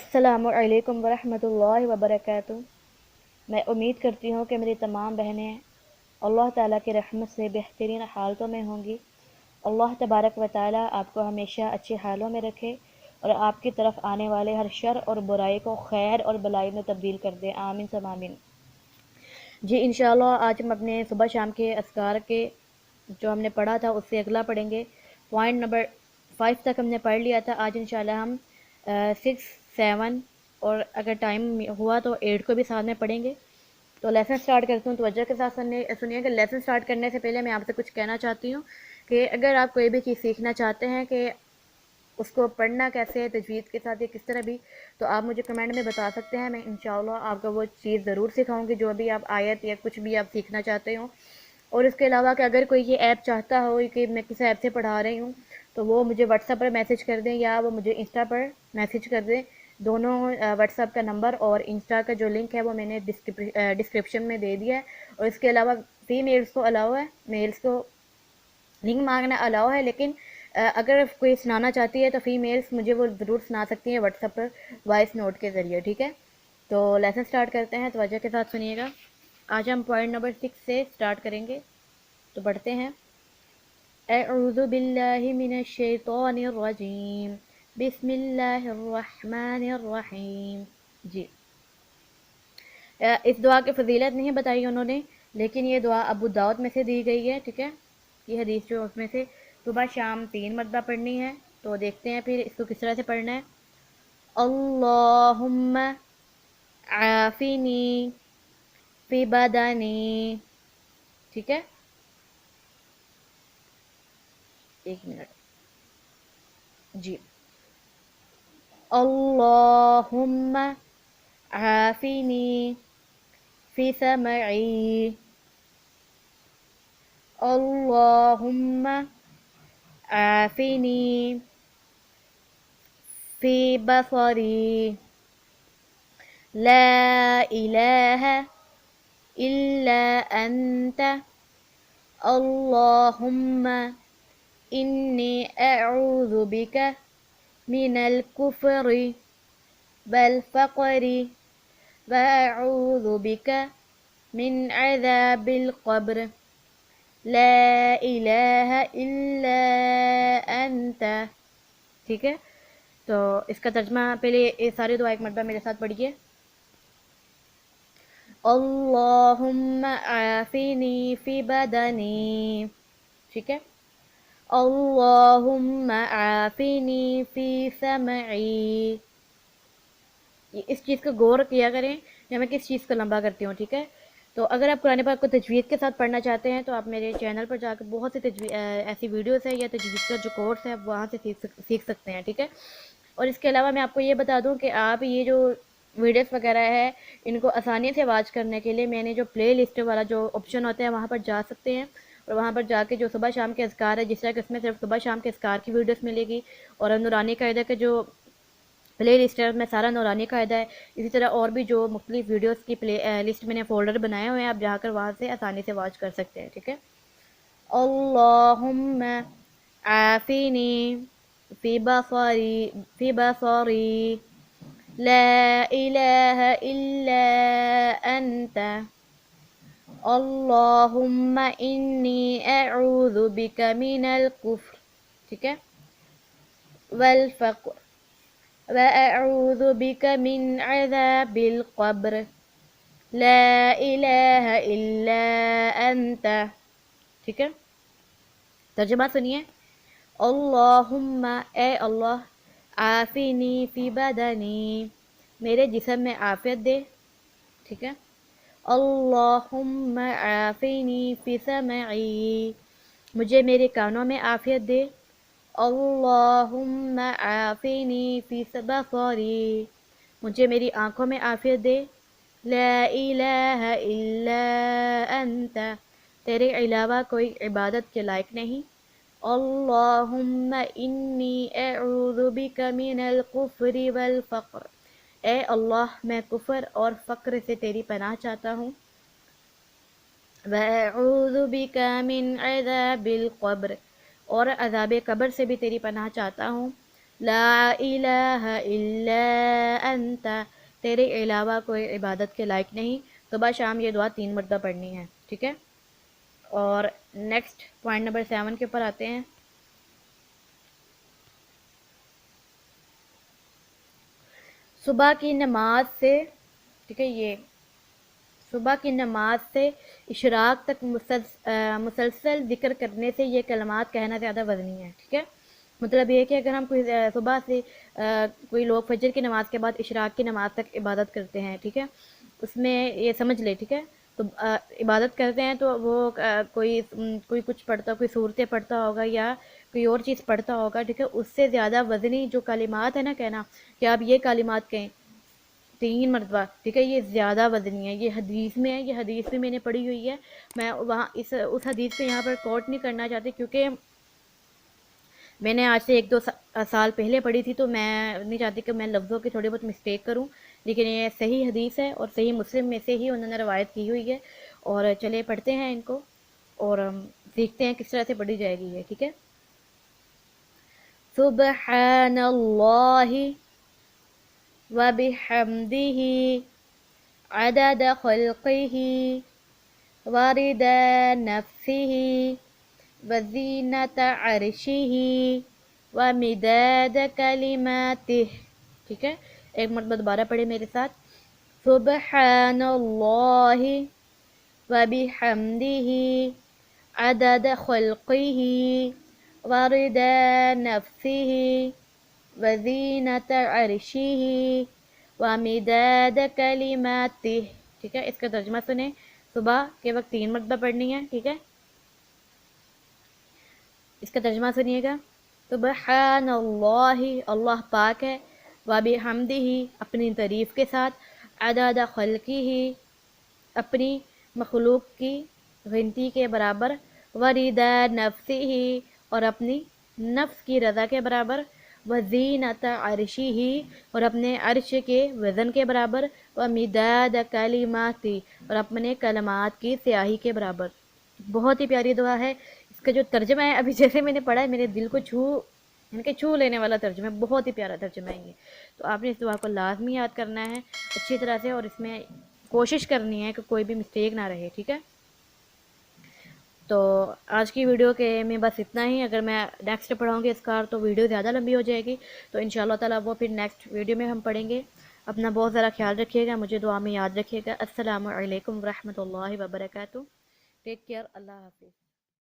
السلام علیکم ورحمۃ اللہ وبرکاتہ۔ میں امید کرتی ہوں کہ میری تمام بہنیں اللہ تعالیٰ کی رحمت سے بہترین حالتوں میں ہوں گی۔ اللہ تبارک و تعالیٰ آپ کو ہمیشہ اچھے حالوں میں رکھے اور آپ کی طرف آنے والے ہر شر اور برائی کو خیر اور بلائی میں تبدیل کر دے، آمین ثم آمین۔ جی انشاءاللہ آج ہم اپنے صبح شام کے اذکار کے جو ہم نے پڑھا تھا اس سے اگلا پڑھیں گے۔ پوائنٹ نمبر 5 تک ہم نے پڑھ لیا تھا۔ آج انشاءاللہ ہم 6، 7 اور اگر ٹائم ہوا تو 8 کو بھی ساتھ میں پڑھیں گے۔ تو لیسن سٹارٹ کرتی ہوں، توجہ کے ساتھ سنیے کہ لیسن سٹارٹ کرنے سے پہلے میں آپ سے کچھ کہنا چاہتی ہوں کہ اگر آپ کوئی بھی چیز سیکھنا چاہتے ہیں کہ اس کو پڑھنا کیسے ہے تجوید کے ساتھ یا کس طرح بھی، تو آپ مجھے کمنٹ میں بتا سکتے ہیں۔ میں انشاءاللہ آپ کو وہ چیز ضرور سکھاؤں گی جو بھی آپ آیت یا کچھ بھی آپ سیکھنا چاہتے ہوں۔ اور اس کے علاوہ کہ اگر کوئی یہ ایپ چاہتا ہو کہ میں کس ایپ سے پڑھا رہی ہوں تو وہ مجھے واٹس ایپ پر میسج کر دیں یا وہ مجھے انسٹا پر میسج کر دیں۔ دونوں واٹس ایپ کا نمبر اور انسٹا کا جو لنک ہے وہ میں نے ڈسکرپشن میں دے دیا ہے۔ اور اس کے علاوہ فیمیلز کو الاؤ ہے، میلز کو لنک مانگنا الاؤ ہے، لیکن اگر کوئی سنانا چاہتی ہے تو فیمیلز مجھے وہ ضرور سنا سکتی ہیں واٹس ایپ پر وائس نوٹ کے ذریعے، ٹھیک ہے؟ تو لیسن سٹارٹ کرتے ہیں، توجہ کے ساتھ سنیے گا۔ آج ہم پوائنٹ نمبر 6 سے سٹارٹ کریں گے، تو پڑھتے ہیں۔ اعوذ باللہ من الشیطان الرجیم، بسم اللہ الرحمن الرحیم۔ جی اس دعا کی فضیلت نہیں بتائی انہوں نے، لیکن یہ دعا ابو داؤد میں سے دی گئی ہے، ٹھیک ہے؟ یہ حدیث جو اس میں سے صبح شام 3 مرتبہ پڑھنی ہے۔ تو دیکھتے ہیں پھر اس کو کس طرح سے پڑھنا ہے۔ اللہم عافنی فی بدنی، ٹھیک ہے؟ ایک منٹ جی۔ اللہم عافنی فی سمعی، اللہم عافنی فی بصری، لا الہ الا انت، اللہم انی اعوذ بک من الکفر والفقر واعوذ بک من عذاب القبر، لا الہ الا انت، ٹھیک ہے؟ تو اس کا ترجمہ پہلے یہ سارے دعا ایک مرتبہ میرے ساتھ پڑھیے۔ اللہم عافنی فی بدنی، ٹھیک ہے؟ اللہم عافنی فی سمعی، اس چیز کو غور کیا کریں یا میں کس چیز کو لمبا کرتی ہوں، ٹھیک ہے؟ تو اگر آپ قرآن پاک کو تجوید کے ساتھ پڑھنا چاہتے ہیں تو آپ میرے چینل پر جا کے بہت سی ایسی ویڈیوز ہیں یا تجوید کا جو کورس ہے وہاں سے سیکھ سکتے ہیں، ٹھیک ہے؟ اور اس کے علاوہ میں آپ کو یہ بتا دوں کہ آپ یہ جو ویڈیوز وغیرہ ہے ان کو آسانی سے واچ کرنے کے لیے میں نے جو پلے لسٹ والا جو آپشن ہوتا ہے وہاں پر جا سکتے ہیں، اور وہاں پر جا کے جو صبح شام کے اذکار ہے، جس طرح کہ اس میں صرف صبح شام کے اذکار کی ویڈیوز ملے گی، اور نورانی قاعدہ کے جو پلے لسٹ ہے میں سارا نورانی قاعدہ ہے، اسی طرح اور بھی جو مختلف ویڈیوز کی پلے لسٹ میں نے فولڈر بنائے ہوئے ہیں، آپ جا کر وہاں سے آسانی سے واچ کر سکتے ہیں، ٹھیک ہے؟ اللہم عافنی فی بصری لا الہ الا انت، اللہم انی اعوذ بک من الکفر، ٹھیک ہے؟ والفقر واعوذ بک من عذاب القبر، لا الہ الا انت، ٹھیک ہے؟ ترجمہ سنیے۔ اللہم، اے اللہ، عافنی فی بدنی، میرے جسم میں عافیت دے، ٹھیک ہے؟ اللہم عافنی فی سمعی، مجھے میرے کانوں میں عافیت دے، اللہم عافنی فی بصری، مجھے میری آنکھوں میں عافیت دے، لا الہ الا انت، تیرے علاوہ کوئی عبادت کے لائق نہیں، اللہم انی اعوذ بک من الکفر والفقر، اے اللہ میں کفر اور فقر سے تیری پناہ چاہتا ہوں، وَأَعُوذُ بِكَ مِنْ عَذَابِ الْقَبْرِ، اور عذاب قبر سے بھی تیری پناہ چاہتا ہوں، لا الہ الا انت، تیرے علاوہ کوئی عبادت کے لائق نہیں۔ صبح شام یہ دعا 3 مرتبہ پڑھنی ہے، ٹھیک ہے۔ اور نیکسٹ پوائنٹ نمبر 7 کے اوپر آتے ہیں۔ صبح کی نماز سے، ٹھیک ہے، یہ صبح کی نماز سے اشراق تک مسلسل ذکر کرنے سے یہ کلمات کہنا زیادہ وزنی ہے، ٹھیک ہے۔ مطلب یہ کہ اگر ہم کوئی صبح سے کوئی لوگ فجر کی نماز کے بعد اشراق کی نماز تک عبادت کرتے ہیں، ٹھیک ہے، اس میں یہ سمجھ لے، ٹھیک ہے، تو عبادت کرتے ہیں تو وہ کوئی کچھ پڑھتا، کوئی صورتیں پڑھتا ہوگا یا کوئی اور چیز پڑھتا ہوگا، ٹھیک ہے، اس سے زیادہ وزنی جو کلمات ہے نا کہنا کہ آپ یہ کلمات کہیں 3 مرتبہ، ٹھیک ہے، یہ زیادہ وزنی ہے، یہ حدیث میں ہے، یہ حدیث بھی میں نے پڑھی ہوئی ہے۔ میں وہاں اس حدیث پہ یہاں پر کوٹ نہیں کرنا چاہتی کیونکہ میں نے آج سے 1-2 سال پہلے پڑھی تھی، تو میں نہیں چاہتی کہ میں لفظوں کی تھوڑی بہت مسٹیک کروں، لیکن یہ صحیح حدیث ہے اور صحیح مسلم میں سے ہی انہوں نے روایت کی ہوئی ہے۔ اور چلے پڑھتے ہیں ان کو اور سیکھتے ہیں کس طرح سے پڑھی جائے گی یہ، ٹھیک ہے۔ سبحان اللہ وبحمدہ عدد خلقہ ورضا نفسہ وزینت عرشہ ومداد کلماتہ، ٹھیک ہے۔ ایک مرتبہ دوبارہ پڑھے میرے ساتھ، سبحان اللہ وبحمدہ عدد خلقہ ورضا نفسہ وزینت عرشہ ومداد کلماتہ، ٹھیک ہے۔ اس کا ترجمہ سنیں، صبح کے وقت 3 مرتبہ پڑھنی ہے، ٹھیک ہے۔ اس کا ترجمہ سنیے گا، سبحان اللہ، اللہ پاک ہے، وبحمدہ، اپنی تعریف کے ساتھ، عدد خلقہ، اپنی مخلوق کی گنتی کے برابر، ورضا نفسہ، اور اپنی نفس کی رضا کے برابر، وزینت عرشہ، اور اپنے عرش کے وزن کے برابر، ومداد کلماتہ، اور اپنے کلمات کی سیاہی کے برابر۔ بہت ہی پیاری دعا ہے۔ اس کا جو ترجمہ ہے ابھی جیسے میں نے پڑھا ہے میرے دل کو چھو لینے والا ترجمہ ہے، بہت ہی پیارا ترجمہ ہے یہ۔ تو آپ نے اس دعا کو لازمی یاد کرنا ہے اچھی طرح سے، اور اس میں کوشش کرنی ہے کہ کوئی بھی مسٹیک نہ رہے، ٹھیک ہے۔ تو آج کی ویڈیو کے میں بس اتنا ہی۔ اگر میں نیکسٹ پڑھاؤں گی اسکار تو ویڈیو زیادہ لمبی ہو جائے گی، تو انشاءاللہ تعالیٰ وہ پھر نیکسٹ ویڈیو میں ہم پڑھیں گے۔ اپنا بہت ذرا خیال رکھیے گا، مجھے دعا میں یاد رکھیے گا۔ السلام علیکم ورحمۃ اللہ وبرکاتہ۔ ٹیک کیئر، اللہ حافظ۔